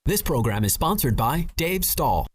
This program is sponsored by Dave Stahl.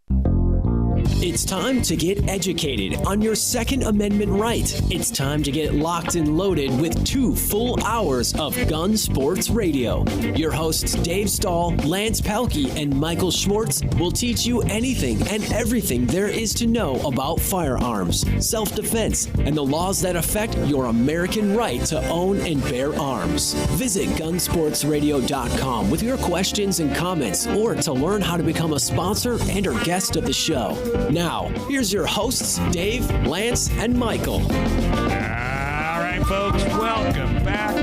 It's time to get educated on your Second Amendment right. It's time to get locked and loaded with 2 full hours of Gun Sports Radio. Your hosts Dave Stahl, Lance Palke, and Michael Schwartz will teach you anything and everything there is to know about firearms, self-defense, and the laws that affect your American right to own and bear arms. Visit gunsportsradio.com with your questions and comments, or to learn how to become a sponsor and or guest of the show. Now, here's your hosts, Dave, Lance, and Michael. All right, folks, welcome back.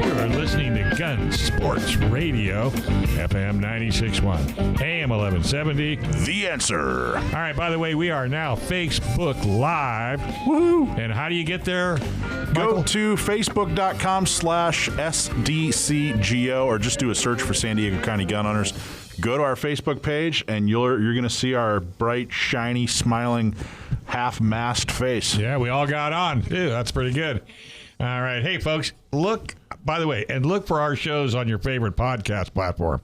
You're listening to Gun Sports Radio, FM 96.1, AM 1170. The Answer. All right, by the way, we are now Facebook Live. Woo! And how do you get there, Michael? Go to facebook.com/SDCGO or just do a search for San Diego County Gun Owners. Go to our Facebook page, and you're going to see our bright, shiny, smiling, half-masked face. Yeah, we all got on. Ew, that's pretty good. All right. Hey, folks, look, by the way, and look for our shows on your favorite podcast platform.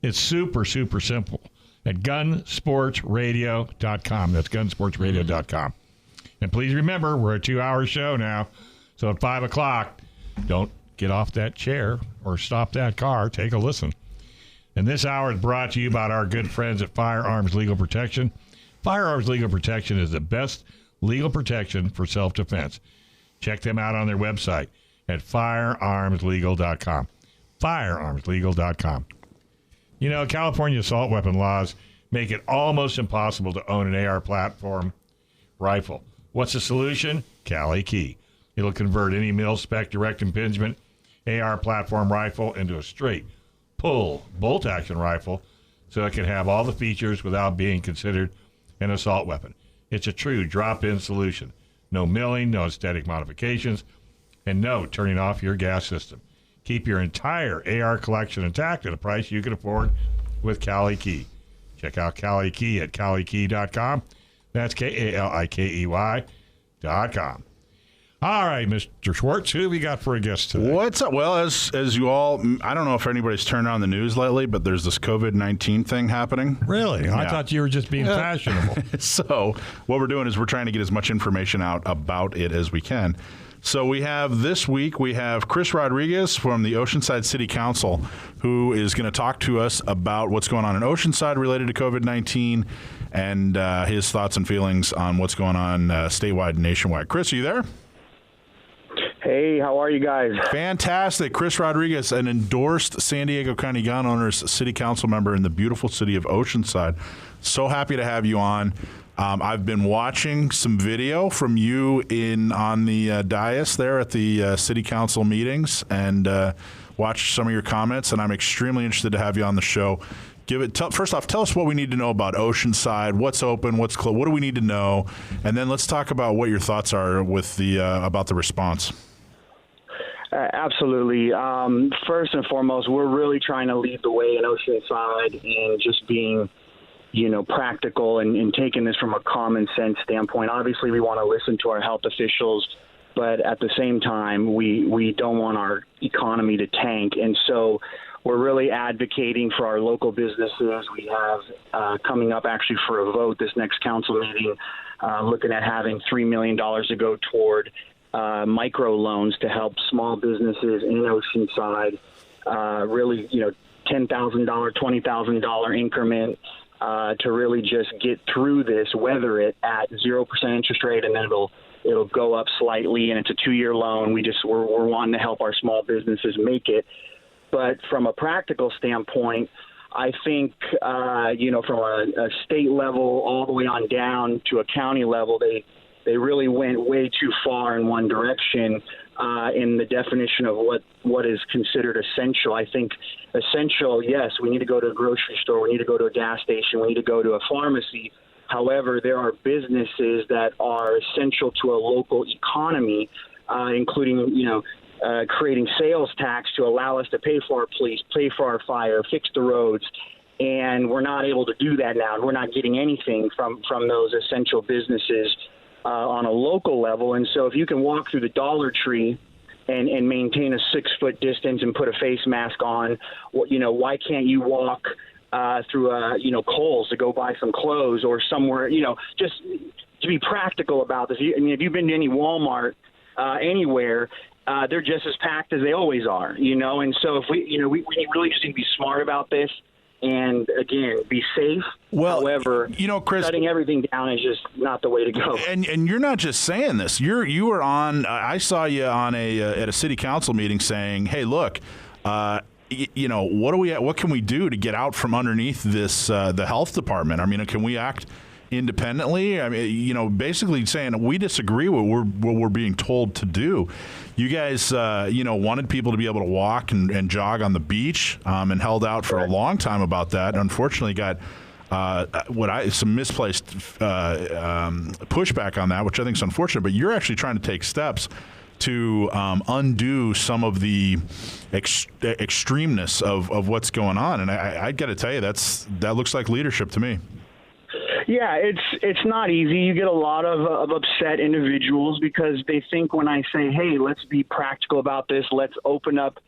It's super, super simple at gunsportsradio.com. That's gunsportsradio.com. And please remember, we're a 2-hour show now, so at 5 o'clock, don't get off that chair or stop that car. Take a listen. And this hour is brought to you by our good friends at Firearms Legal Protection. Firearms Legal Protection is the best legal protection for self-defense. Check them out on their website at firearmslegal.com. Firearmslegal.com. You know, California assault weapon laws make it almost impossible to own an AR platform rifle. What's the solution? Cali Key. It'll convert any mil-spec direct impingement AR platform rifle into a straight pull bolt action rifle, so it can have all the features without being considered an assault weapon. It's a true drop-in solution. No milling, no aesthetic modifications, and no turning off your gas system. Keep your entire AR collection intact at a price you can afford with Cali Key. Check out Cali Key at calikey.com. That's KALIKEY.com. All right, Mr. Schwartz, who have we got for a guest today? What's up? Well, as you all, I don't know if anybody's turned on the news lately, but there's this COVID-19 thing happening. Really? Yeah. I thought you were just being fashionable. So what we're doing is we're trying to get as much information out about it as we can. So we have this week, we have Chris Rodriguez from the Oceanside City Council, who is going to talk to us about what's going on in Oceanside related to COVID-19 and his thoughts and feelings on what's going on statewide and nationwide. Chris, are you there? Hey, how are you guys? Fantastic. Chris Rodriguez, an endorsed San Diego County Gun Owners City Council member in the beautiful city of Oceanside. So happy to have you on. I've been watching some video from you on the dais there at the City Council meetings and watched some of your comments, and I'm extremely interested to have you on the show. First off, tell us what we need to know about Oceanside, what's open, what's closed, what do we need to know, and then let's talk about what your thoughts are with about the response. Absolutely. First and foremost, we're really trying to lead the way in Oceanside and just being, practical and taking this from a common sense standpoint. Obviously, we want to listen to our health officials, but at the same time, we don't want our economy to tank. And so we're really advocating for our local businesses. We have coming up actually for a vote this next council meeting, looking at having $3 million to go toward micro loans to help small businesses in Oceanside, really, $10,000, $20,000 increment to really just get through this, weather it at 0% interest rate, and then it'll go up slightly, and it's a 2-year loan. We're wanting to help our small businesses make it. But from a practical standpoint, I think, from a state level all the way on down to a county level, they really went way too far in one direction in the definition of what is considered essential. I think essential, yes, we need to go to a grocery store, we need to go to a gas station, we need to go to a pharmacy. However, there are businesses that are essential to a local economy, including, creating sales tax to allow us to pay for our police, pay for our fire, fix the roads. And we're not able to do that now. We're not getting anything from those essential businesses on a local level. And so if you can walk through the Dollar Tree and maintain a 6-foot distance and put a face mask on, why can't you walk through Kohl's to go buy some clothes or somewhere, just to be practical about this. I mean, if you've been to any Walmart anywhere, they're just as packed as they always are, and so if we really just need to be smart about this. And again, be safe. Well, however, Chris, shutting everything down is just not the way to go. And you're not just saying this. You were on. I saw you on at a city council meeting saying, "Hey, look, what can we do to get out from underneath this the health department? I mean, can we act independently? I mean, basically saying we disagree with what we're being told to do." You guys, wanted people to be able to walk and jog on the beach, and held out for a long time about that. Unfortunately, got some misplaced pushback on that, which I think is unfortunate. But you're actually trying to take steps to undo some of the extremeness of what's going on, and I got to tell you, that looks like leadership to me. Yeah, it's not easy. You get a lot of upset individuals because they think when I say, hey, let's be practical about this, let's open up,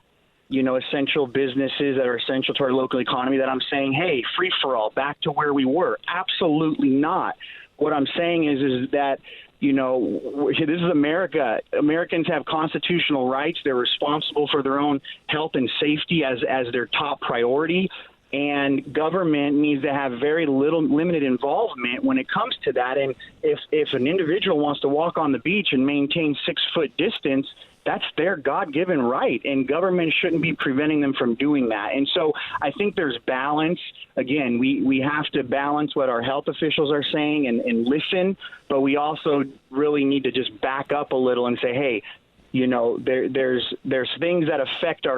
essential businesses that are essential to our local economy, that I'm saying, hey, free for all, back to where we were. Absolutely not. What I'm saying is that, this is America. Americans have constitutional rights. They're responsible for their own health and safety as their top priority. And government needs to have very limited involvement when it comes to that. And if an individual wants to walk on the beach and maintain 6-foot distance, that's their God-given right, and government shouldn't be preventing them from doing that. And so I think there's balance. Again, we have to balance what our health officials are saying and listen, but we also really need to just back up a little and say, hey, there's things that affect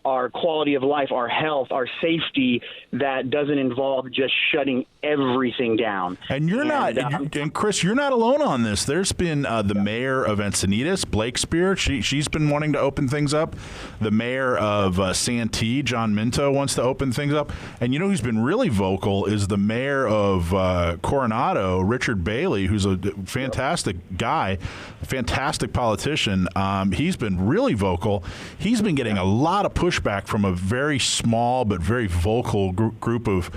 our quality of life, our health, our safety, that doesn't involve just shutting everything down. And and Chris, you're not alone on this. There's been the mayor of Encinitas, Blake Spear. She's been wanting to open things up. The mayor of Santee, John Minto, wants to open things up. And who's been really vocal is the mayor of Coronado, Richard Bailey, who's a fantastic guy, a fantastic politician. He's been really vocal. He's been getting a lot of pushback from a very small but very vocal group of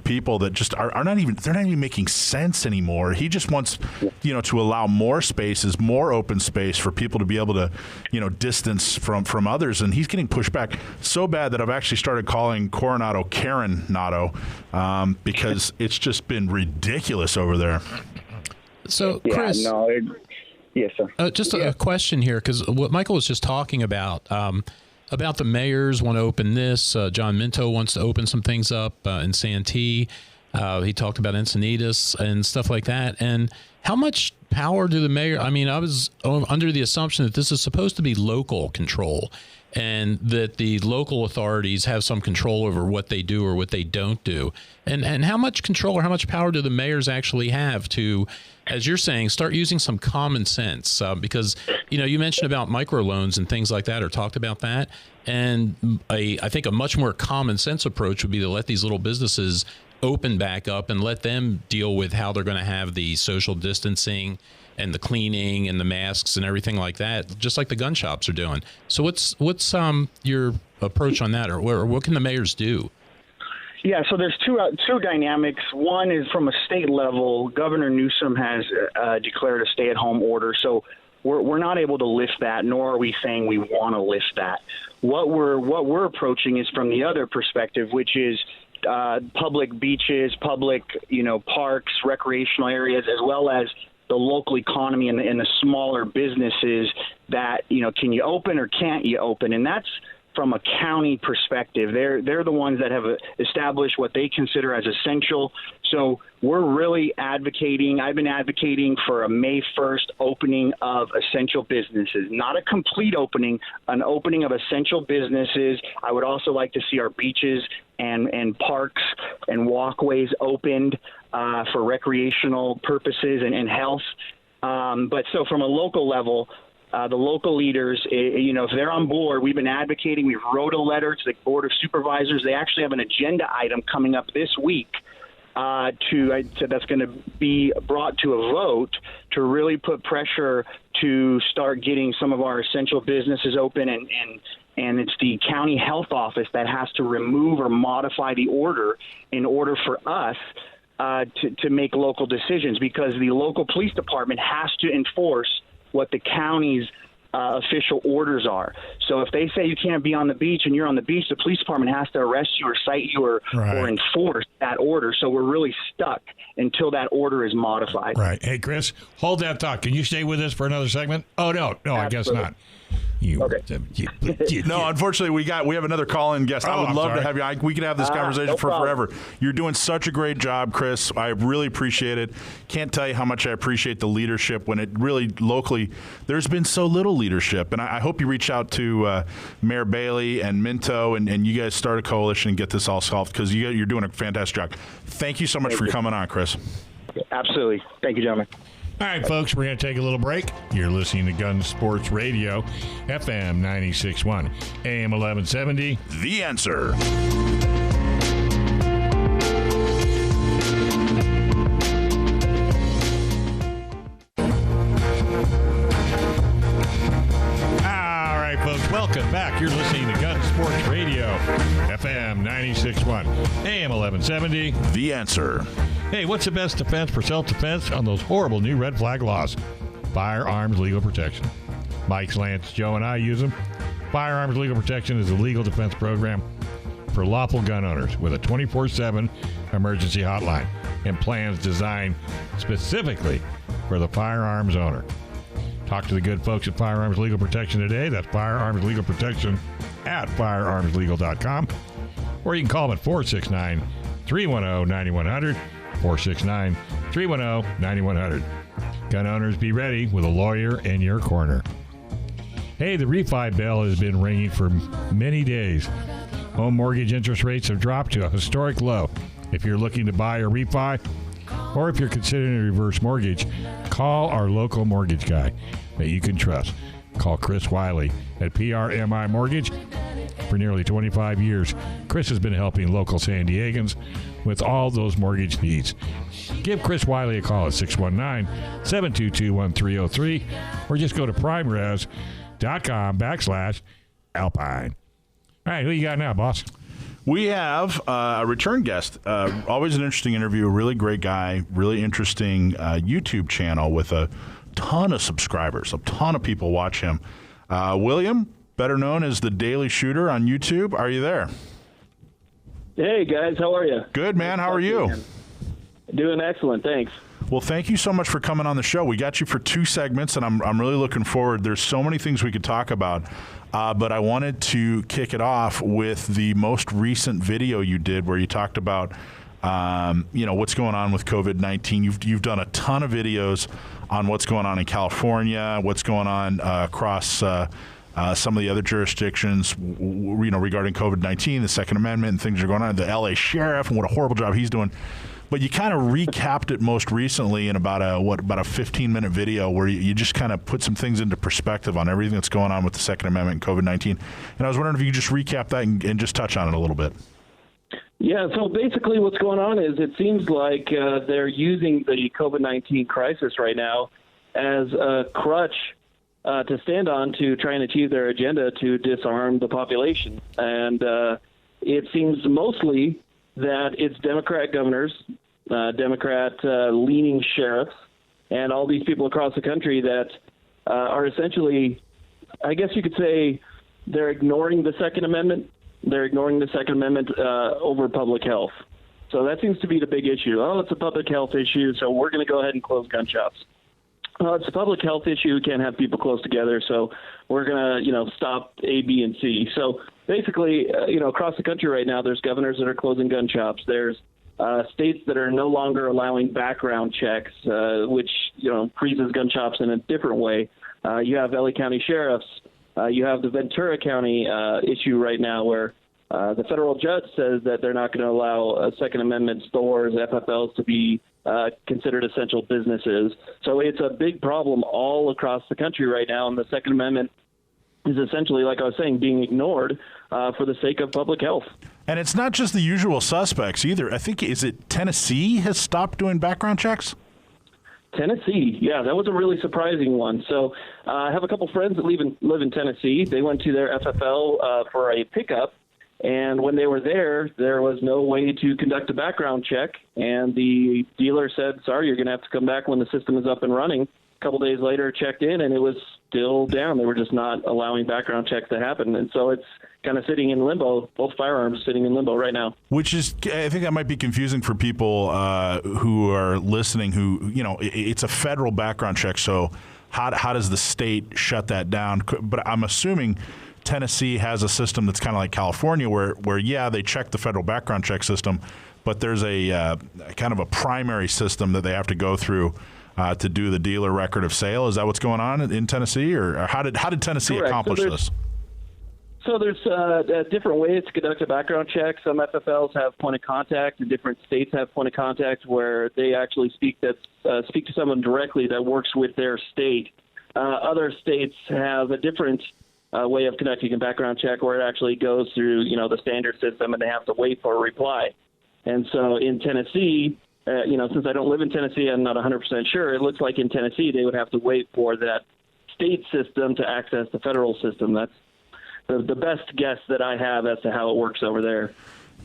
people that just are not even making sense anymore. He just wants to allow more spaces, more open space for people to be able to distance from others, and he's getting pushback so bad that I've actually started calling Coronado Karen Nato, because it's just been ridiculous over there. So Chris, yes sir. Just a question here, because what Michael was just talking about the mayors want to open this. John Minto wants to open some things up in Santee. He talked about Encinitas and stuff like that. And how much power do the mayor? I mean, I was under the assumption that this is supposed to be local control, and that the local authorities have some control over what they do or what they don't do. And how much control or how much power do the mayors actually have to, as you're saying, start using some common sense? Because, you mentioned about microloans and things like that, or talked about that. And I think a much more common sense approach would be to let these little businesses open back up and let them deal with how they're going to have the social distancing and the cleaning and the masks and everything like that, just like the gun shops are doing. So what's your approach on that, or what can the mayors do? Yeah, so there's two dynamics. One is from a state level. Governor Newsom has declared a stay-at-home order, so we're not able to lift that, nor are we saying we want to lift that. What we're approaching is from the other perspective, which is public beaches, public parks, recreational areas, as well as the local economy and the smaller businesses that can you open or can't you open, and that's from a county perspective. They're the ones that have established what they consider as essential. So we're really advocating. I've been advocating for a May 1st opening of essential businesses, not a complete opening, an opening of essential businesses. I would also like to see our beaches and parks and walkways opened for recreational purposes and health. But so from a local level, the local leaders, if they're on board, we've been advocating. We've wrote a letter to the Board of Supervisors. They actually have an agenda item coming up this week that's going to be brought to a vote to really put pressure to start getting some of our essential businesses open and it's the county health office that has to remove or modify the order in order for us to make local decisions, because the local police department has to enforce what the county's official orders are. So if they say you can't be on the beach and you're on the beach, the police department has to arrest you or cite you or enforce that order. So we're really stuck until that order is modified. Right. Hey, Chris, hold that thought. Can you stay with us for another segment? Oh, no, Absolutely. I guess not. No, unfortunately, we have another call-in guest. I would love to have you. We could have this conversation for forever. You're doing such a great job, Chris. I really appreciate it. Can't tell you how much I appreciate the leadership when it really locally, there's been so little leadership. And I hope you reach out to Mayor Bailey and Minto and you guys start a coalition and get this all solved, because you're doing a fantastic job. Thank you so much for coming on, Chris. Absolutely. Thank you, gentlemen. All right, folks, we're going to take a little break. You're listening to Gun Sports Radio, FM 96.1, AM 1170. The Answer. All right, folks, welcome back. You're listening to Gun Sports Radio, FM 96.1, AM 1170. The Answer. Hey, what's the best defense for self-defense on those horrible new red flag laws? Firearms legal protection. Mike, Lance, Joe, and I use them. Firearms legal protection is a legal defense program for lawful gun owners with a 24/7 emergency hotline and plans designed specifically for the firearms owner. Talk to the good folks at Firearms Legal Protection today. That's Firearms Legal Protection at firearmslegal.com. Or you can call them at 469-310-9100. 469-310-9100. Gun owners, be ready with a lawyer in your corner. Hey, the refi bell has been ringing for many days. Home mortgage interest rates have dropped to a historic low. If you're looking to buy or refi, or if you're considering a reverse mortgage, call our local mortgage guy that you can trust. Call Chris Wiley at PRMI Mortgage. For nearly 25 years, Chris has been helping local San Diegans with all those mortgage needs. Give Chris Wiley a call at 619-722-1303 or just go to primeres.com/Alpine. All right, who you got now, boss? We have a return guest. Always an interesting interview. A really great guy. Really interesting YouTube channel with a ton of subscribers. A ton of people watch him. William, better known as the Daily Shooter on YouTube. Are you there? Hey, guys. How are you? Good, man. How are you? Doing excellent. Thanks. Well, thank you so much for coming on the show. We got you for 2 segments, and I'm really looking forward. There's so many things we could talk about, but I wanted to kick it off with the most recent video you did where you talked about what's going on with COVID-19. You've done a ton of videos on what's going on in California, what's going on across some of the other jurisdictions, regarding COVID-19, the Second Amendment, and things are going on. The LA sheriff and what a horrible job he's doing. But you kind of recapped it most recently in about a 15-minute video where you just kind of put some things into perspective on everything that's going on with the Second Amendment and COVID-19. And I was wondering if you could just recap that and just touch on it a little bit. Yeah, so basically what's going on is it seems like they're using the COVID-19 crisis right now as a crutch to stand on to try and achieve their agenda to disarm the population. And it seems mostly that it's Democrat governors, Democrat-leaning sheriffs, and all these people across the country that are essentially, I guess you could say, they're ignoring the Second Amendment. They're ignoring the Second Amendment over public health. So that seems to be the big issue. Oh, it's a public health issue, so we're going to go ahead and close gun shops. Oh, it's a public health issue. We can't have people close together, so we're going to, stop A, B, and C. So basically, across the country right now, there's governors that are closing gun shops. There's states that are no longer allowing background checks, which, freezes gun shops in a different way. You have LA County sheriffs. You have the Ventura County issue right now where the federal judge says that they're not going to allow Second Amendment stores, FFLs, to be considered essential businesses. So it's a big problem all across the country right now, and the Second Amendment is essentially, like I was saying, being ignored for the sake of public health. And it's not just the usual suspects either. I think, is it Tennessee has stopped doing background checks? Tennessee, yeah, that was a really surprising one. So I have a couple friends that live in Tennessee. They went to their FFL for a pickup, and when they were there was no way to conduct a background check, and the dealer said, sorry, you're going to have to come back when the system is up and running. A couple days later, checked in, and it was still down. They were just not allowing background checks to happen, and so it's kind of sitting in limbo. Both firearms sitting in limbo right now. Which is, I think that might be confusing for people who are listening. Who, it's a federal background check. So how does the state shut that down? But I'm assuming Tennessee has a system that's kind of like California, where they check the federal background check system, but there's a kind of a primary system that they have to go through to do the dealer record of sale. Is that what's going on in Tennessee, or how did Tennessee Correct. accomplish this? So there's different ways to conduct a background check. Some FFLs have point of contact, and different states have point of contact where they actually speak to someone directly that works with their state. Other states have a different way of conducting a background check where it actually goes through, the standard system, and they have to wait for a reply. And so in Tennessee, since I don't live in Tennessee, I'm not 100% sure. It looks like in Tennessee they would have to wait for that state system to access the federal system. That's the best guess that I have as to how it works over there.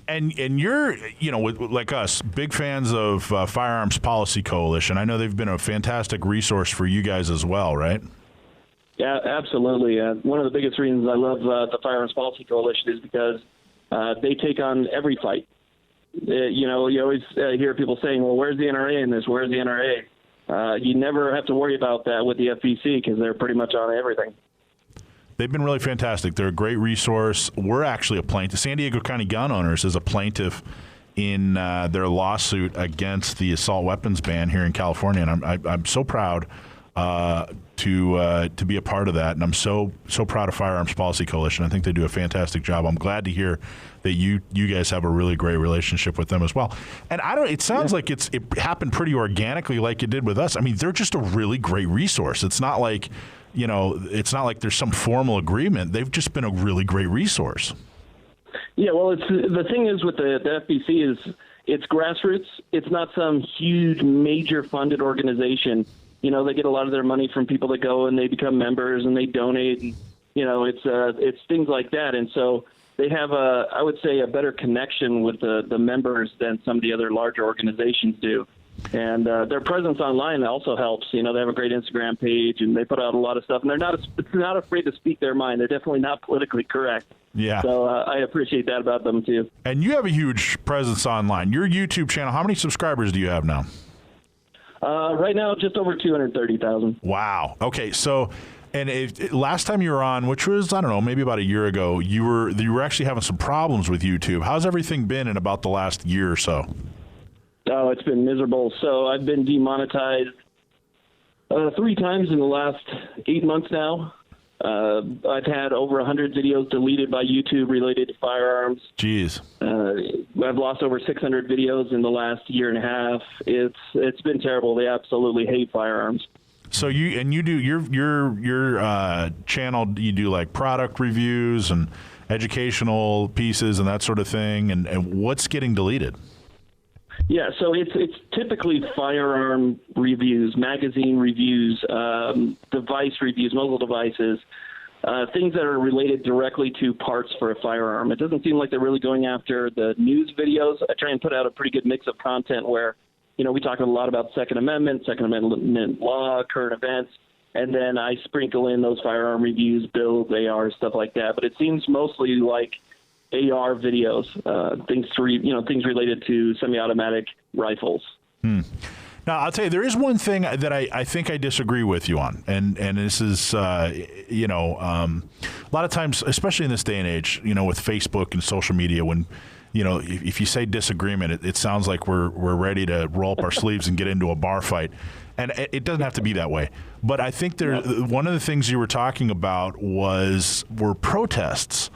And you're, like us, big fans of Firearms Policy Coalition. I know they've been a fantastic resource for you guys as well, right? Yeah, absolutely. One of the biggest reasons I love the Firearms Policy Coalition is because they take on every fight. You always hear people saying, well, where's the NRA in this? Where's the NRA? You never have to worry about that with the FPC because they're pretty much on everything. They've been really fantastic. They're a great resource. We're actually a plaintiff. San Diego County Gun Owners is a plaintiff in their lawsuit against the assault weapons ban here in California, and I'm so proud to be a part of that, and I'm so proud of Firearms Policy Coalition. I think they do a fantastic job. I'm glad to hear that you guys have a really great relationship with them as well. And it sounds like it happened pretty organically, like it did with us. I mean, they're just a really great resource. It's not like there's some formal agreement. They've just been a really great resource. Yeah, well, the thing is with the FPC is it's grassroots. It's not some huge, major funded organization. They get a lot of their money from people that go and they become members and they donate. And, it's things like that. And so they have I would say, a better connection with the members than some of the other larger organizations do. And their presence online also helps. They have a great Instagram page, and they put out a lot of stuff. And they're not afraid to speak their mind. They're definitely not politically correct. Yeah. So I appreciate that about them, too. And you have a huge presence online. Your YouTube channel, how many subscribers do you have now? Right now, just over 230,000. Wow. Okay, so... And last time you were on, which was, I don't know, maybe about a year ago, you were actually having some problems with YouTube. How's everything been in about the last year or so? Oh, it's been miserable. So I've been demonetized 3 times in the last 8 months now. I've had over 100 videos deleted by YouTube related to firearms. Jeez. I've lost over 600 videos in the last year and a half. It's been terrible. They absolutely hate firearms. So you do your channel. You do like product reviews and educational pieces and that sort of thing. And what's getting deleted? Yeah, so it's typically firearm reviews, magazine reviews, device reviews, mobile devices, things that are related directly to parts for a firearm. It doesn't seem like they're really going after the news videos. I try and put out a pretty good mix of content where, we talk a lot about Second Amendment law, current events, and then I sprinkle in those firearm reviews, builds, AR, stuff like that. But it seems mostly like AR videos, things related to semi-automatic rifles. Now, I'll tell you, there is one thing that I think I disagree with you on, and this is, a lot of times, especially in this day and age, with Facebook and social media, when if you say disagreement, it sounds like we're ready to roll up our sleeves and get into a bar fight. And it doesn't have to be that way. But I think one of the things you were talking about were protests.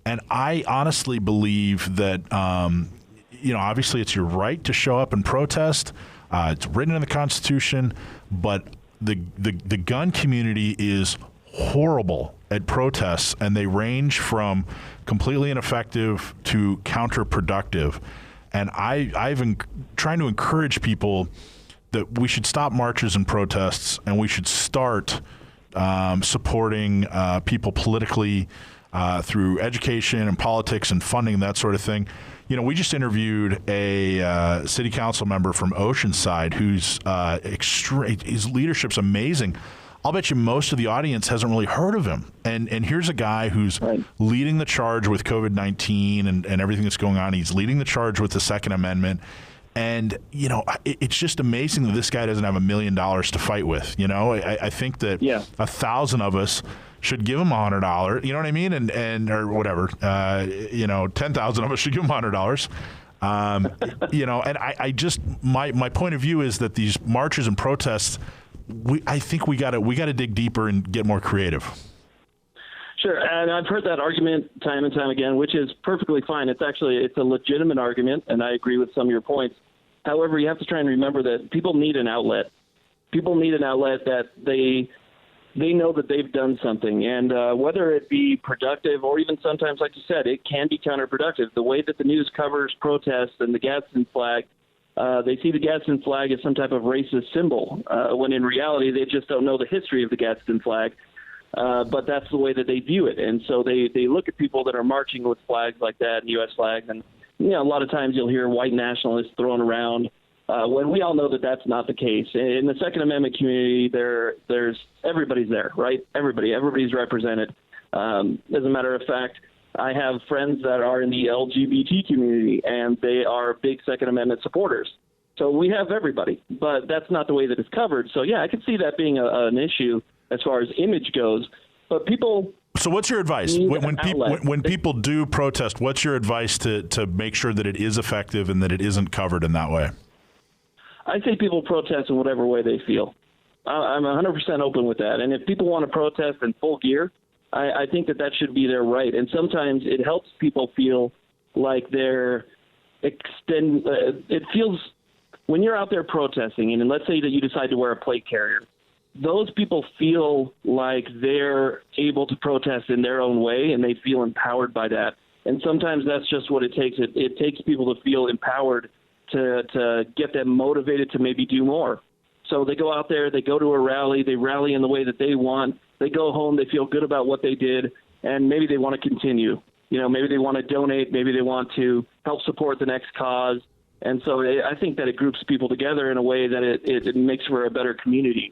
And I honestly believe that, obviously it's your right to show up and protest. It's written in the Constitution. But the gun community is horrible at protests, and they range from completely ineffective to counterproductive. And I've been trying to encourage people that we should stop marches and protests, and we should start supporting people politically through education and politics and funding, that sort of thing. You know, we just interviewed a city council member from Oceanside whose his leadership's amazing. I'll bet you most of the audience hasn't really heard of him. And here's a guy who's leading the charge with COVID-19 and everything that's going on. He's leading the charge with the Second Amendment. And, you know, it's just amazing that this guy doesn't have $1 million to fight with. You know, I think that 1,000 of us should give him $100. You know what I mean? And or whatever. 10,000 of us should give him $100. You know, and I just my point of view is that these marches and protests, I think we got to dig deeper and get more creative. Sure, and I've heard that argument time and time again, which is perfectly fine. It's a legitimate argument, and I agree with some of your points. However, you have to try and remember that people need an outlet. People need an outlet that they know that they've done something, and whether it be productive or even sometimes, like you said, it can be counterproductive. The way that the news covers protests and the Gadsden flag, they see the Gadsden flag as some type of racist symbol, when in reality they just don't know the history of the Gadsden flag. But that's the way that they view it. And so they look at people that are marching with flags like that, and U.S. flags, and you know, a lot of times you'll hear white nationalists thrown around when we all know that that's not the case. In the Second Amendment community, there's everybody's there, right? Everybody's represented. As a matter of fact, I have friends that are in the LGBT community, and they are big Second Amendment supporters. So we have everybody, but that's not the way that it's covered. So, yeah, I can see that being an issue as far as image goes. But people... So what's your advice? When people do protest, what's your advice to make sure that it is effective and that it isn't covered in that way? I say people protest in whatever way they feel. I'm 100% open with that. And if people want to protest in full gear, I think that should be their right. And sometimes it helps people feel like they're it feels when you're out there protesting, and let's say that you decide to wear a plate carrier, those people feel like they're able to protest in their own way, and they feel empowered by that. And sometimes that's just what it takes. It takes people to feel empowered to get them motivated to maybe do more. So they go out there, they go to a rally, they rally in the way that they want. They go home, they feel good about what they did, and maybe they want to continue. You know, maybe they want to donate, maybe they want to help support the next cause. And so I think that it groups people together in a way that it makes for a better community.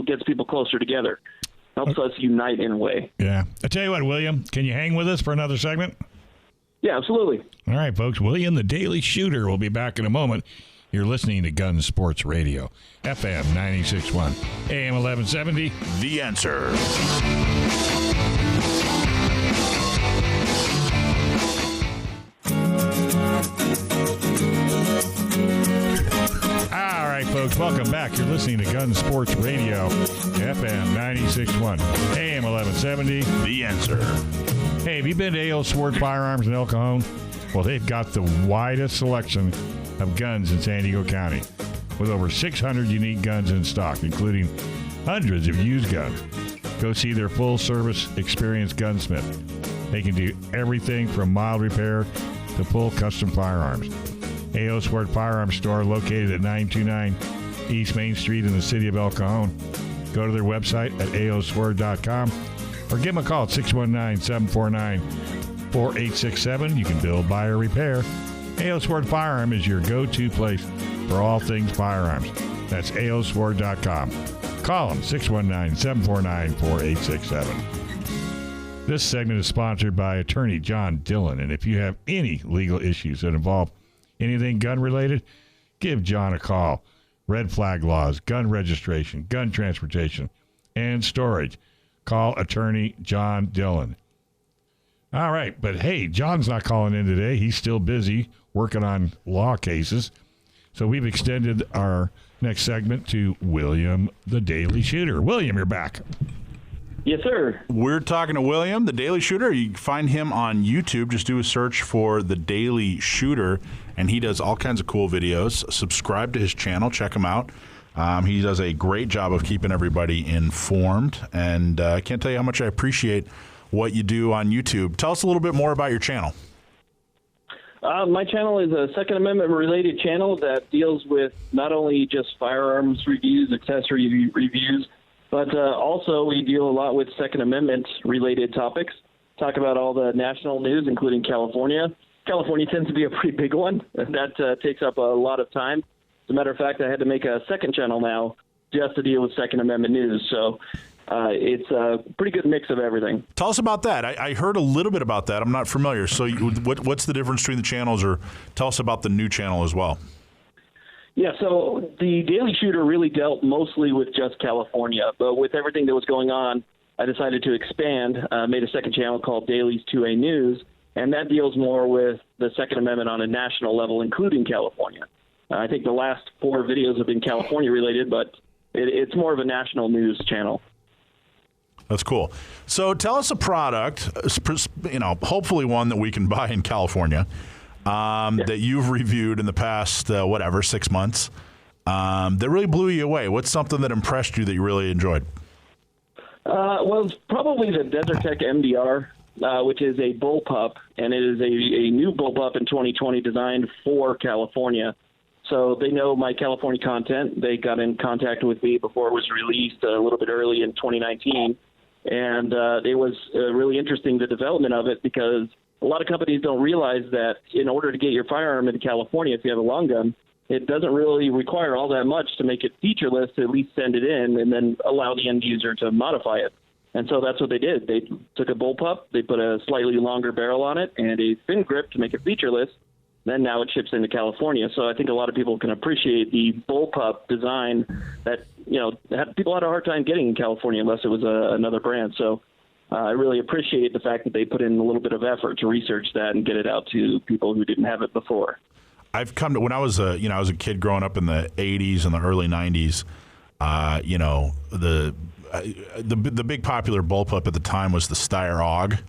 Gets people closer together, helps us unite in a way. Yeah. I tell you what, William, can you hang with us for another segment? Yeah, absolutely. All right, folks. William, the Daily Shooter, will be back in a moment. You're listening to Gun Sports Radio, FM 96.1, AM 1170. The Answer. All right, folks, welcome back. You're listening to Gun Sports Radio, FM 96.1, AM 1170. The Answer. Hey, have you been to A.O. Sword Firearms in El Cajon? Well, they've got the widest selection of guns in San Diego County, with over 600 unique guns in stock, including hundreds of used guns. Go see their full-service, experienced gunsmith. They can do everything from mild repair to full custom firearms. A.O. Sword Firearms Store, located at 929 East Main Street in the city of El Cajon. Go to their website at aosword.com or give them a call at 619-749-4867. You can build, buy, or repair. A.O. Sword Firearm is your go-to place for all things firearms. That's aosword.com. Call them, 619-749-4867. This segment is sponsored by attorney John Dillon, and if you have any legal issues that involve anything gun-related, give John a call. Red flag laws, gun registration, gun transportation, and storage. Call attorney John Dillon. All right, but hey, John's not calling in today. He's still busy working on law cases. So we've extended our next segment to William, the Daily Shooter. William, you're back. Yes, sir. We're talking to William, the Daily Shooter. You can find him on YouTube. Just do a search for the Daily Shooter, and he does all kinds of cool videos. Subscribe to his channel. Check him out. He does a great job of keeping everybody informed, and I can't tell you how much I appreciate what you do on YouTube. Tell us a little bit more about your channel. My channel is a Second Amendment related channel that deals with not only just firearms reviews, accessory reviews, but also we deal a lot with Second Amendment related topics. Talk about all the national news, including California. California tends to be a pretty big one, and that takes up a lot of time. As a matter of fact, I had to make a second channel now just to deal with Second Amendment news. So it's a pretty good mix of everything. Tell us about that. I heard a little bit about that. I'm not familiar. So what's the difference between the channels, or tell us about the new channel as well? Yeah, so the Daily Shooter really dealt mostly with just California, but with everything that was going on, I decided to expand, made a second channel called Daily's 2A News, and that deals more with the Second Amendment on a national level, including California. I think the last 4 videos have been California related, but it's more of a national news channel. That's cool. So tell us a product, hopefully one that we can buy in California, that you've reviewed in the past, 6 months, that really blew you away. What's something that impressed you that you really enjoyed? Well, it's probably the Desert Tech MDR, which is a bullpup, and it is a new bullpup in 2020 designed for California. So they know my California content. They got in contact with me before it was released a little bit early in 2019. And it was really interesting, the development of it, because a lot of companies don't realize that in order to get your firearm in California, if you have a long gun, it doesn't really require all that much to make it featureless, to at least send it in and then allow the end user to modify it. And so that's what they did. They took a bullpup, they put a slightly longer barrel on it and a fin grip to make it featureless. Then now it ships into California. So I think a lot of people can appreciate the bullpup design that, people had a hard time getting in California unless it was another brand. So I really appreciate the fact that they put in a little bit of effort to research that and get it out to people who didn't have it before. I've come to, when I was a kid growing up in the 80s and the early 90s, the big popular bullpup at the time was the Steyr AUG.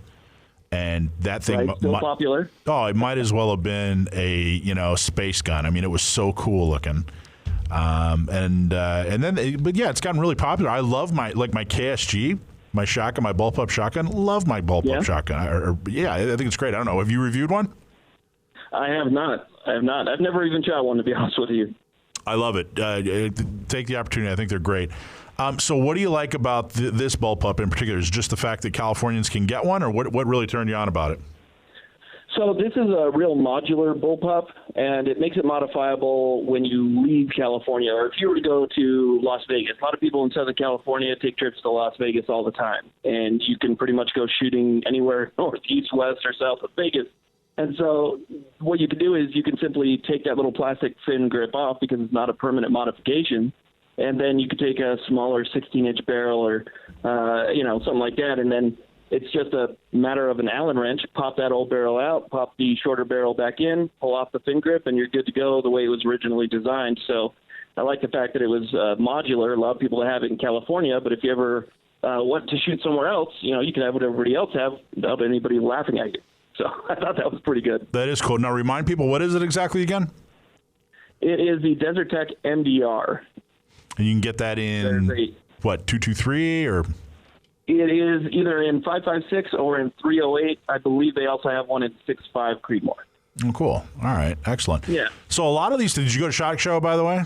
And that thing, still popular. Oh, it might as well have been a space gun. I mean, it was so cool looking. But it's gotten really popular. I love my KSG, my shotgun, my bullpup shotgun. Love my bullpup shotgun. I think it's great. I don't know. Have you reviewed one? I have not. I've never even shot one, to be honest with you. I love it. Take the opportunity. I think they're great. So what do you like about this bullpup in particular? Is it just the fact that Californians can get one, or what really turned you on about it? So this is a real modular bullpup, and it makes it modifiable when you leave California, or if you were to go to Las Vegas. A lot of people in Southern California take trips to Las Vegas all the time, and you can pretty much go shooting anywhere north, east, west, or south of Vegas. And so what you can do is you can simply take that little plastic fin grip off, because it's not a permanent modification, and then you could take a smaller 16-inch barrel or, something like that, and then it's just a matter of an Allen wrench. Pop that old barrel out, pop the shorter barrel back in, pull off the fin grip, and you're good to go the way it was originally designed. So I like the fact that it was modular. A lot of people have it in California, but if you ever want to shoot somewhere else, you can have what everybody else have without anybody laughing at you. So I thought that was pretty good. That is cool. Now remind people, what is it exactly again? It is the Desert Tech MDR. And you can get that in, 223 or? It is either in 5.56 or in 308. I believe they also have one in 6.5 Creedmoor. Oh, cool. All right. Excellent. Yeah. So a lot of these, did you go to SHOT Show, by the way?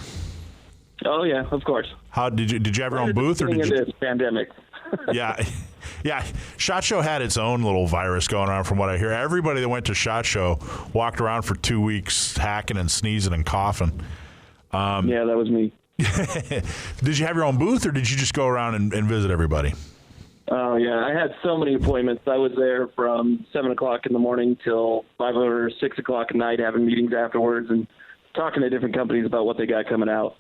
Oh, yeah, of course. How did you have your own booth? Or did you? This pandemic. Yeah. SHOT Show had its own little virus going on from what I hear. Everybody that went to SHOT Show walked around for 2 weeks hacking and sneezing and coughing. Yeah, that was me. Did you have your own booth, or did you just go around and visit everybody? Oh, yeah. I had so many appointments. I was there from 7 o'clock in the morning till 5 or 6 o'clock at night, having meetings afterwards and talking to different companies about what they got coming out.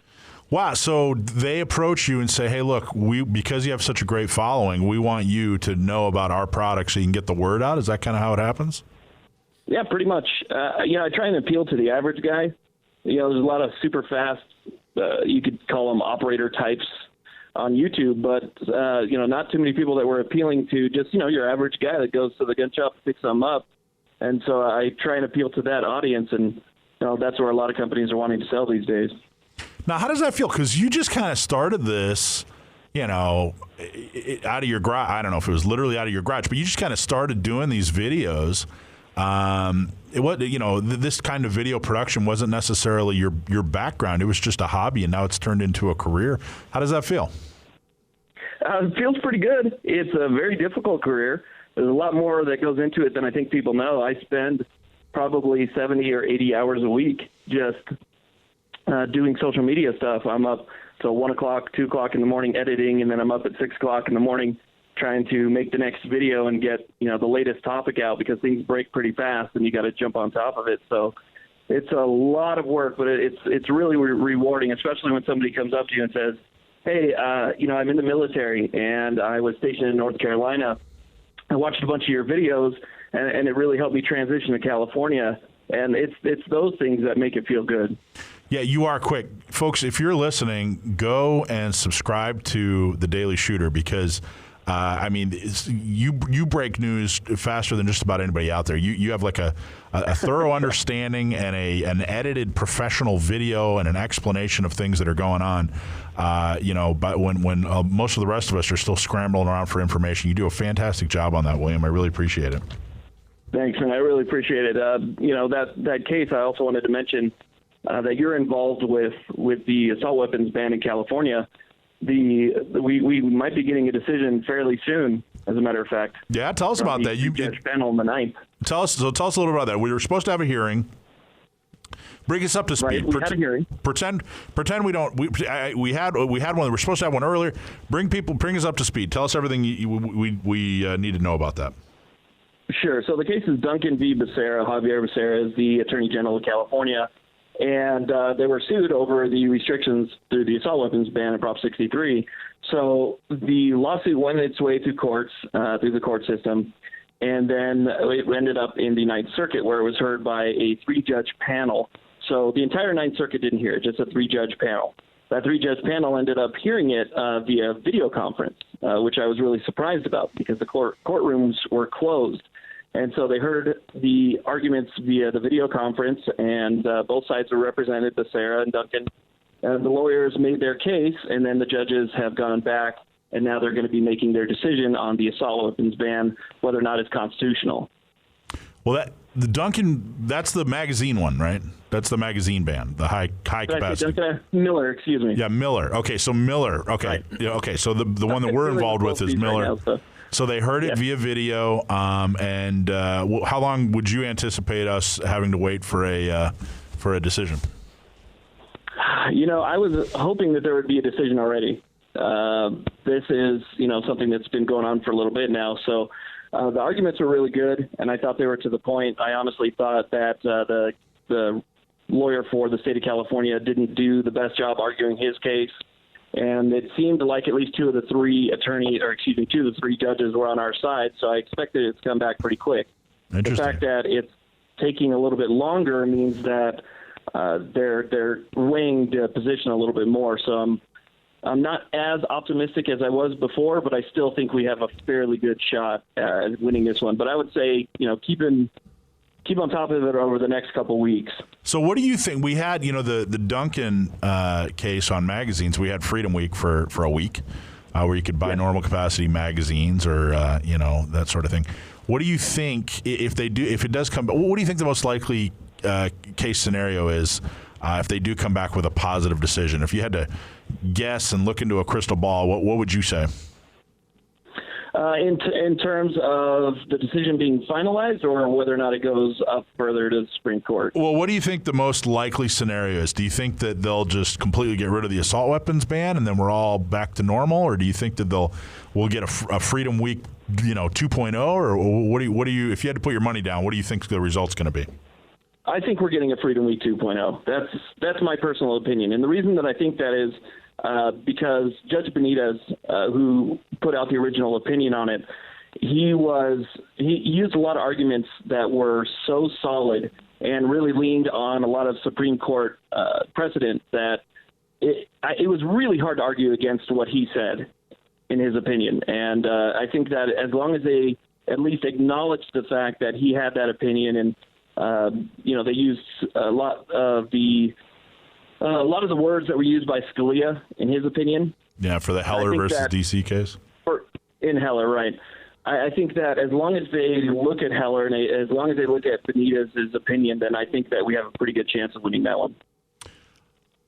Wow. So they approach you and say, hey, look, because you have such a great following, we want you to know about our products so you can get the word out. Is that kind of how it happens? Yeah, pretty much. I try and appeal to the average guy. There's a lot of super fast, you could call them operator types on YouTube, but, not too many people that we're appealing to, just, your average guy that goes to the gun shop to pick something up. And so I try and appeal to that audience, and, that's where a lot of companies are wanting to sell these days. Now, how does that feel? Because you just kind of started this, out of your garage. I don't know if it was literally out of your garage, but you just kind of started doing these videos. this kind of video production wasn't necessarily your background. It was just a hobby, and now it's turned into a career. How does that feel? It feels pretty good. It's a very difficult career. There's a lot more that goes into it than I think people know. I spend probably 70 or 80 hours a week just doing social media stuff. I'm up till 1 o'clock, 2 o'clock in the morning editing, and then I'm up at 6 o'clock in the morning trying to make the next video and get the latest topic out, because things break pretty fast and you got to jump on top of it. So it's a lot of work, but it's really rewarding, especially when somebody comes up to you and says, hey, I'm in the military and I was stationed in North Carolina. I watched a bunch of your videos and it really helped me transition to California. And it's those things that make it feel good. Yeah, you are quick. Folks, if you're listening, go and subscribe to The Daily Shooter, because you break news faster than just about anybody out there. You have like a thorough understanding and an edited professional video and an explanation of things that are going on. But when most of the rest of us are still scrambling around for information, you do a fantastic job on that, William. I really appreciate it. Thanks, man. I really appreciate it. That case, I also wanted to mention that you're involved with the assault weapons ban in California. We might be getting a decision fairly soon, as a matter of fact. Yeah, tell us about that. You judge panel on the 9th. Tell us a little about that. We were supposed to have a hearing. Bring us up to speed. Right, we had a hearing. Pretend we don't. We had one. We were supposed to have one earlier. Bring us up to speed. Tell us everything we need to know about that. Sure. So the case is Duncan v. Becerra. Javier Becerra is the Attorney General of California, and they were sued over the restrictions through the assault weapons ban in Prop 63. So the lawsuit went its way through courts, through the court system, and then it ended up in the Ninth Circuit, where it was heard by a 3-judge panel. So the entire Ninth Circuit didn't hear it, just a 3-judge panel. That 3-judge panel ended up hearing it via video conference, which I was really surprised about, because the courtrooms were closed. And so they heard the arguments via the video conference, and both sides were represented, Becerra and Duncan. And the lawyers made their case, and then the judges have gone back, and now they're going to be making their decision on the assault weapons ban, whether or not it's constitutional. Well, that's the magazine one, right? That's the magazine ban, the high capacity. Miller, excuse me. Yeah, Miller. Okay, so Miller. Okay, right. Yeah, okay. So the one that we're involved with is Miller. Right now, so they heard it via video. And how long would you anticipate us having to wait for a decision? I was hoping that there would be a decision already. This is something that's been going on for a little bit now. So the arguments were really good, and I thought they were to the point. I honestly thought that the lawyer for the state of California didn't do the best job arguing his case. And it seemed like at least two of the three judges were on our side, so I expected it to come back pretty quick. The fact that it's taking a little bit longer means that they're weighing the position a little bit more. So I'm not as optimistic as I was before, but I still think we have a fairly good shot at winning this one. But I would say, keep on top of it over the next couple weeks. So what do you think? We had, the Duncan case on magazines. We had Freedom Week for a week where you could buy normal capacity magazines or, that sort of thing. What do you think if it does come, what do you think the most likely case scenario is if they do come back with a positive decision? If you had to guess and look into a crystal ball, what would you say? In terms of the decision being finalized, or whether or not it goes up further to the Supreme Court? Well, what do you think the most likely scenario is? Do you think that they'll just completely get rid of the assault weapons ban and then we're all back to normal, or do you think that we'll get a Freedom Week, 2.0, or what do you if you had to put your money down, what do you think the result's going to be? I think we're getting a Freedom Week 2.0. That's my personal opinion, and the reason that I think that is because Judge Benitez, who put out the original opinion on it, he used a lot of arguments that were so solid and really leaned on a lot of Supreme Court precedent that it was really hard to argue against what he said, in his opinion. And I think that as long as they at least acknowledged the fact that he had that opinion, and they used a lot of the words that were used by Scalia, in his opinion. Yeah, for the Heller versus D.C. case. In Heller, right. I think that as long as they look at Heller and as long as they look at Benitez's opinion, then I think that we have a pretty good chance of winning that one.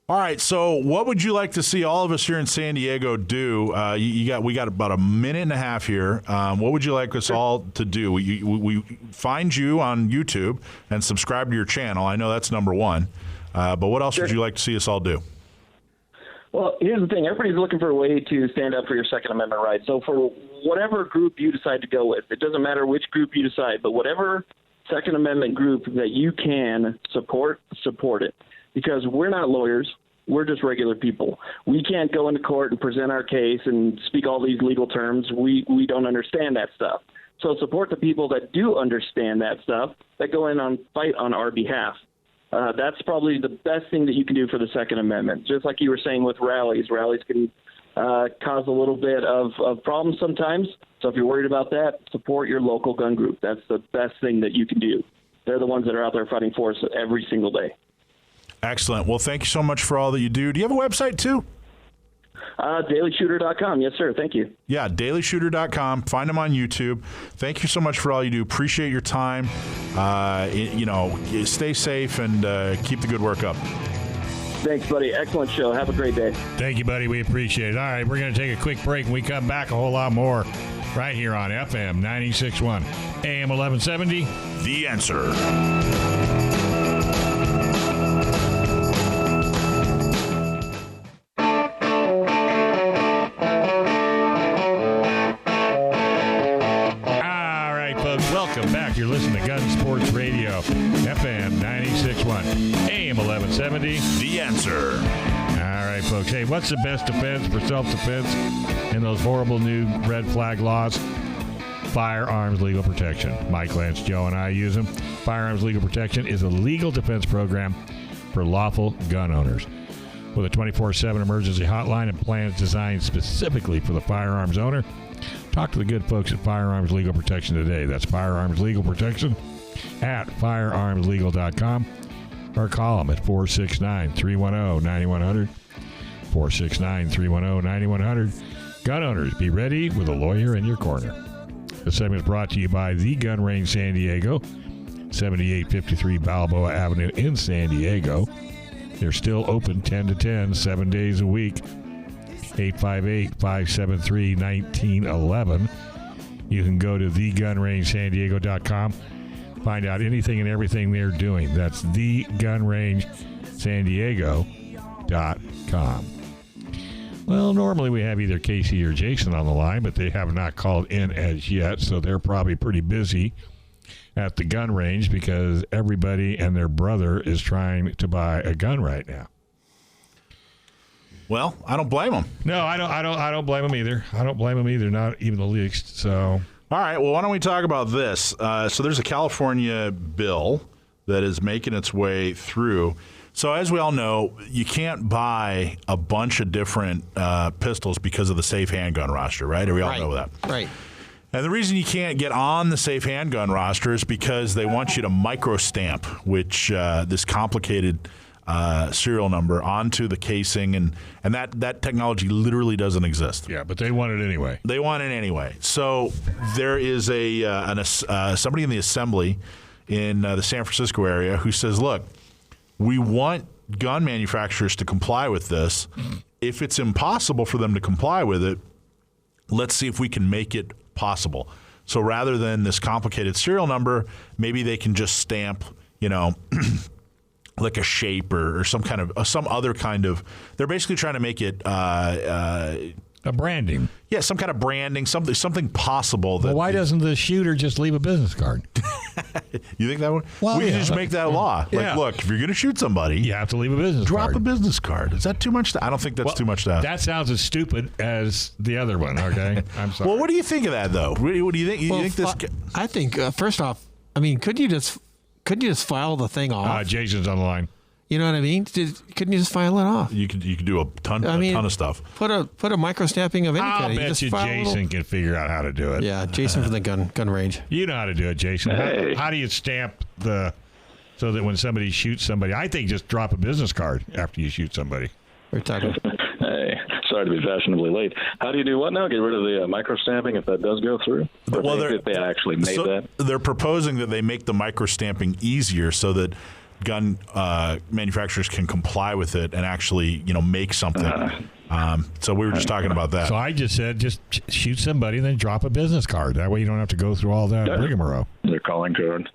All right, so what would you like to see all of us here in San Diego do? We got about a minute and a half here. What would you like us all to do? We find you on YouTube and subscribe to your channel. I know that's number one. But what else would you like to see us all do? Well, here's the thing. Everybody's looking for a way to stand up for your Second Amendment rights. So for whatever group you decide to go with, it doesn't matter which group you decide, but whatever Second Amendment group that you can support it. Because we're not lawyers. We're just regular people. We can't go into court and present our case and speak all these legal terms. We don't understand that stuff. So support the people that do understand that stuff, that go in and fight on our behalf. That's probably the best thing that you can do for the Second Amendment. Just like you were saying with rallies. Rallies can cause a little bit of problems sometimes. So if you're worried about that, support your local gun group. That's the best thing that you can do. They're the ones that are out there fighting for us every single day. Excellent. Well, thank you so much for all that you do. Do you have a website, too? DailyShooter.com. Yes, sir. Thank you. Yeah, DailyShooter.com. Find them on YouTube. Thank you so much for all you do. Appreciate your time. Stay safe and keep the good work up. Thanks, buddy. Excellent show. Have a great day. Thank you, buddy. We appreciate it. All right, we're going to take a quick break. When we come back, a whole lot more right here on FM 96.1, AM 1170. The Answer. You're listening to Gun Sports Radio, FM 96.1, AM 1170. The Answer. All right, folks. Hey, what's the best defense for self-defense in those horrible new red flag laws? Firearms legal protection. Mike Lance, Joe, and I use them. Firearms legal protection is a legal defense program for lawful gun owners. With a 24/7 emergency hotline and plans designed specifically for the firearms owner, talk to the good folks at Firearms Legal Protection today. That's Firearms Legal Protection at firearmslegal.com or call them at 469-310-9100. 469-310-9100. Gun owners, be ready with a lawyer in your corner. This segment is brought to you by The Gun Range San Diego, 7853 Balboa Avenue in San Diego. They're still open 10 to 10, 7 days a week. 858-573-1911. You can go to thegunrangesandiego.com. Find out anything and everything they're doing. That's thegunrangesandiego.com. Well, normally we have either Casey or Jason on the line, but they have not called in as yet, so they're probably pretty busy at the gun range because everybody and their brother is trying to buy a gun right now. Well, I don't blame them. No, I don't blame them either. I don't blame them either, not even the least. So, all right. Well, why don't we talk about this? So there's a California bill that is making its way through. So as we all know, you can't buy a bunch of different pistols because of the safe handgun roster, right? We all know that. Right. And the reason you can't get on the safe handgun roster is because they want you to microstamp, which this complicated serial number onto the casing, and that technology literally doesn't exist. Yeah, but they want it anyway. They want it anyway. So there is somebody in the assembly in the San Francisco area who says, look, we want gun manufacturers to comply with this. If it's impossible for them to comply with it, let's see if we can make it possible. So rather than this complicated serial number, maybe they can just stamp, like a shape or some other kind of. They're basically trying to make it a branding. Yeah, some kind of branding, something possible. Well, why doesn't the shooter just leave a business card? You think that would? Well, we can just make that a law. Like, look, if you're going to shoot somebody, you have to leave a business card. Drop a business card. Is that too much? I don't think that's too much to ask. That sounds as stupid as the other one. Okay, I'm sorry. Well, what do you think of that, though? What do you think? You think this? I think first off, couldn't you just file the thing off? Jason's on the line. You know what I mean? Couldn't you just file it off? You could do a ton of stuff. Put a microstamping of any kind. I bet you Jason can figure out how to do it. Yeah, Jason from the gun range. You know how to do it, Jason. Hey. How do you stamp so that when somebody shoots somebody, I think just drop a business card after you shoot somebody. We're talking. Hey. sorry to be fashionably late. How do you do what now? Get rid of the micro-stamping if that does go through? Well, they actually made that. They're proposing that they make the micro-stamping easier so that gun manufacturers can comply with it and actually, make something. So we were just talking about that. So I just said, just shoot somebody and then drop a business card. That way you don't have to go through all that rigmarole. They're calling card.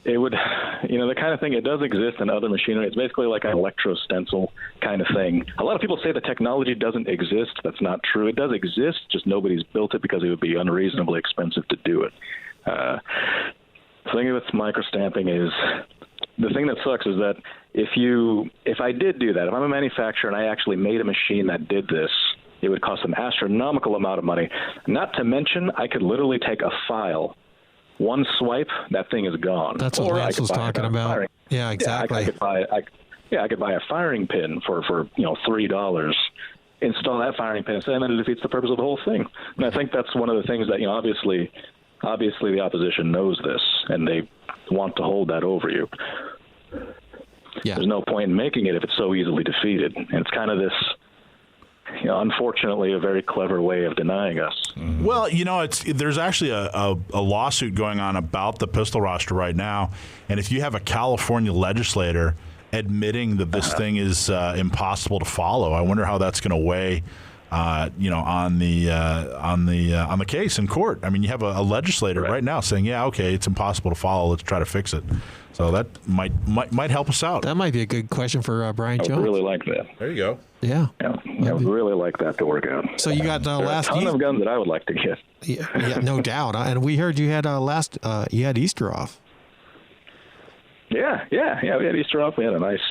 It would, the kind of thing, it does exist in other machinery. It's basically like an electro stencil kind of thing. A lot of people say the technology doesn't exist. That's not true. It does exist, just nobody's built it because it would be unreasonably expensive to do it. The thing with microstamping is, the thing that sucks is that if I did do that, if I'm a manufacturer and I actually made a machine that did this, it would cost an astronomical amount of money. Not to mention, I could literally take a file, one swipe, that thing is gone. That's what Lance was talking about. Yeah, exactly. I could buy a firing pin for $3, install that firing pin, and then it defeats the purpose of the whole thing. And I think that's one of the things that, obviously the opposition knows this, and they want to hold that over you. Yeah. There's no point in making it if it's so easily defeated. And it's kind of this, unfortunately, a very clever way of denying us. Mm-hmm. Well, there's actually a lawsuit going on about the pistol roster right now. And if you have a California legislator admitting that this thing is impossible to follow, I wonder how that's going to weigh on the case in court. I mean, you have a legislator right now saying, "Yeah, okay, it's impossible to follow. Let's try to fix it." So that might help us out. That might be a good question for Brian Jones. I would really like that. There you go. Yeah. I would really like that to work out. So you got last. There are a ton of guns that I would like to get. Yeah, no doubt. And we heard you had you had Easter off. Yeah. We had Easter off. We had a nice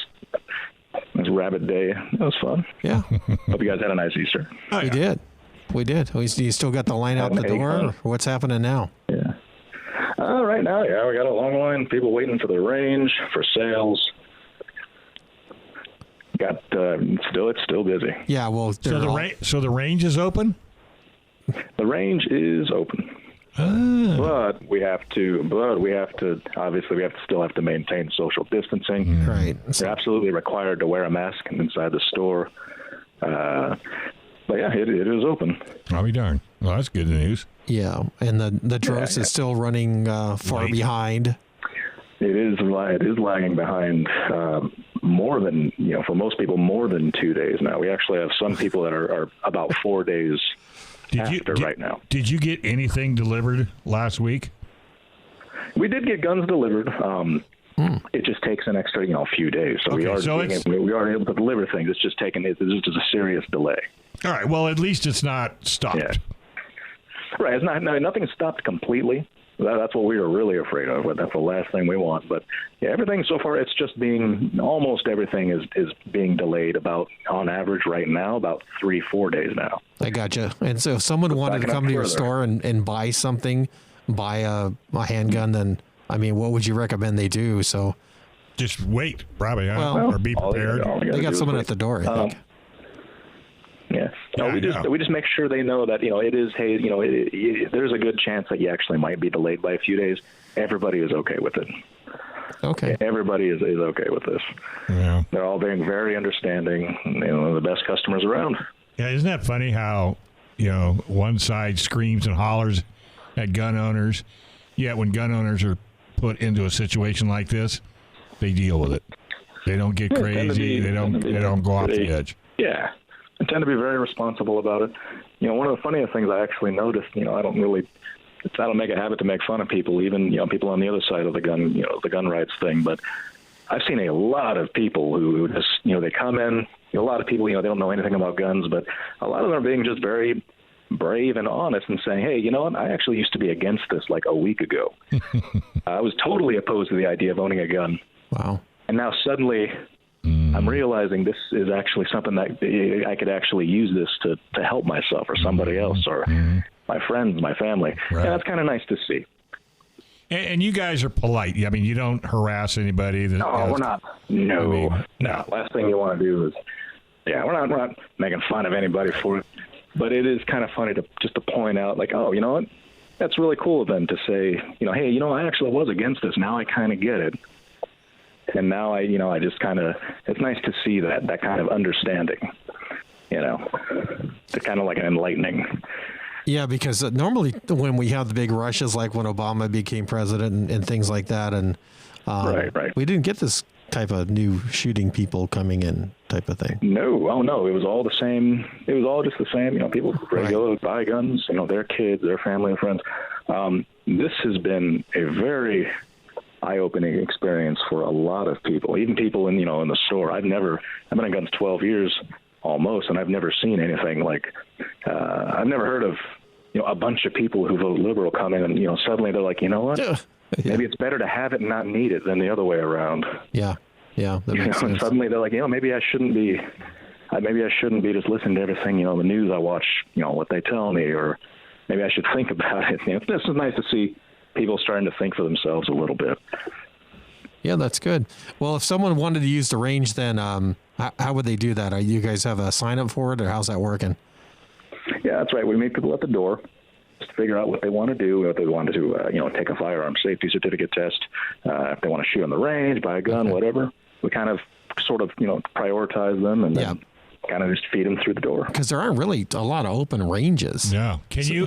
rabbit day. It was fun. Yeah. Hope you guys had a nice Easter. We did. You still got the line out the door? Or what's happening now? Yeah. Right now, we got a long line. People waiting for the range, for sales. It's still busy. Yeah, well, so the range is open? The range is open. But we have to still have to maintain social distancing. Right. You're absolutely required to wear a mask inside the store. But yeah, it is open. I'll be darned. Well, that's good news. Yeah, and the Dross is still running far behind. It is lagging behind more than, for most people, more than 2 days now. We actually have some people that are about 4 days right now. Did you get anything delivered last week? We did get guns delivered. It just takes an extra, few days. So we are able to deliver things. It's just a serious delay. All right. Well, at least it's not stopped. Yeah. Right. It's not. No, nothing's stopped completely. That's what we were really afraid of. That's the last thing we want. But yeah, everything so far, it's just almost everything is being delayed about, on average right now, about 3-4 days now. I gotcha. And so if someone wanted to come to your store and buy something, buy a handgun, then, what would you recommend they do? So just wait, probably, or be prepared. They got someone at the door, I think. Yeah. No, we just make sure they know that it is. Hey, there's a good chance that you actually might be delayed by a few days. Everybody is okay with it. Okay. Everybody is okay with this. Yeah. They're all being very understanding. The best customers around. Yeah, isn't that funny how one side screams and hollers at gun owners, yet when gun owners are put into a situation like this, they deal with it. They don't get crazy. They don't go off the edge. Yeah. I tend to be very responsible about it. One of the funniest things I actually noticed, I don't make a habit to make fun of people, even, people on the other side of the gun rights thing. But I've seen a lot of people who just, they come in, a lot of people, they don't know anything about guns, but a lot of them are being just very brave and honest and saying, hey, you know what? I actually used to be against this like a week ago. I was totally opposed to the idea of owning a gun. Wow. And now suddenly I'm realizing this is actually something that I could actually use this to help myself or somebody else or my friends, my family. Right. And that's kind of nice to see. And you guys are polite. You don't harass anybody. No, we're not. No. Last thing you want to do is, we're not making fun of anybody for it. But it is kind of funny to point out, like, oh, you know what? That's really cool of them to say, hey, I actually was against this. Now I kind of get it. And now I just kind of, it's nice to see that kind of understanding, it's kind of like an enlightening. Yeah, because normally when we have the big rushes, like when Obama became president and things like that, and right. we didn't get this type of new shooting people coming in type of thing. No, it was all the same. It was all just the same. People regularly buy guns, their kids, their family and friends. This has been a very eye-opening experience for a lot of people, even people in the store. I've been in guns 12 years almost, and I've never seen anything like, I've never heard of, a bunch of people who vote liberal come in and, suddenly they're like, you know what? Yeah. Maybe it's better to have it and not need it than the other way around. Yeah. That makes sense. Suddenly they're like, maybe I shouldn't be just listening to everything, the news I watch, what they tell me, or maybe I should think about it. This is nice to see people starting to think for themselves a little bit. Yeah, that's good. Well, if someone wanted to use the range, then how would they do that? Are you guys have a sign up for it, or how's that working? Yeah, that's right. We meet people at the door just to figure out what they want to do, if they want to, take a firearm safety certificate test, if they want to shoot on the range, buy a gun, whatever. We kind of sort of, prioritize them and then kind of just feed them through the door. Because there aren't really a lot of open ranges. Yeah. Can you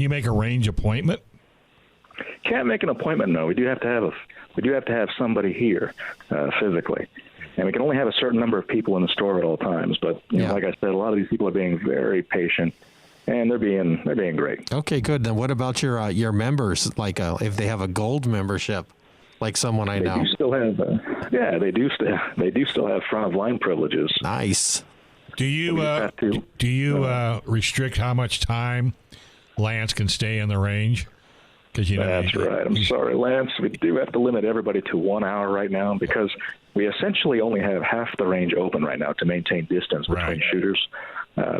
make a range appointment? Can't make an appointment. No, we do have to have somebody here physically, and we can only have a certain number of people in the store at all times. But like I said, a lot of these people are being very patient, and they're being great. Okay, good. Then what about your members? Like if they have a gold membership, like someone I know, they do still have. They do still have front of line privileges. Nice. Do you restrict how much time Lance can stay in the range? That's right. I'm sorry, Lance. We do have to limit everybody to 1 hour right now because we essentially only have half the range open right now to maintain distance between shooters.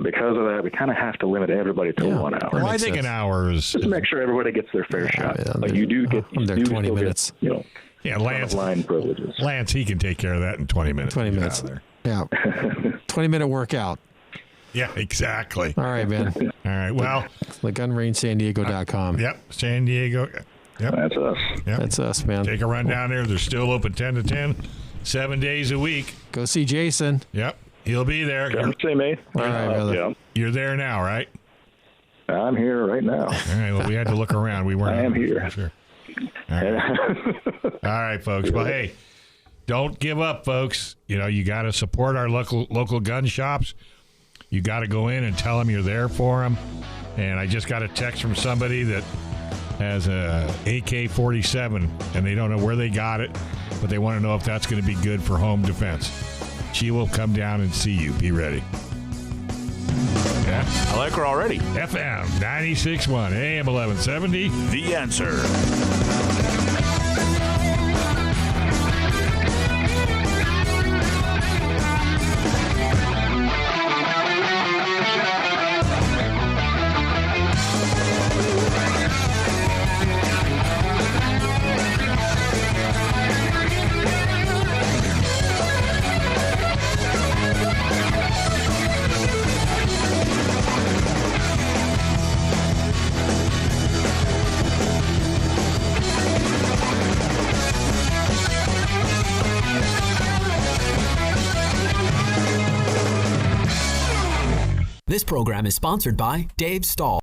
Because of that, we kind of have to limit everybody to 1 hour. Well, I think an hour is just to make sure everybody gets their fair shot. Yeah, but you do get 20 minutes. Lance line privileges. Lance, he can take care of that in 20 minutes. 20 minutes. Yeah. 20-minute workout. Yeah, exactly. All right, man. All right. Well, thegunrangesandiego.com. Yep. San Diego. Yep. That's us. Yep. That's us, man. Take a run down there. They're still open 10 to 10, 7 days a week. Go see Jason. Yep. He'll be there. Come see me. All right, brother. Yeah. You're there now, right? I'm here right now. All right. Well, we had to look around. We weren't. I am here. Sure. All right. All right, folks. Well, hey, don't give up, folks. You got to support our local gun shops. You got to go in and tell them you're there for them. And I just got a text from somebody that has a AK-47, and they don't know where they got it, but they want to know if that's going to be good for home defense. She will come down and see you. Be ready. Yeah. I like her already. FM 96.1, AM 1170. The Answer. This program is sponsored by Dave Stahl.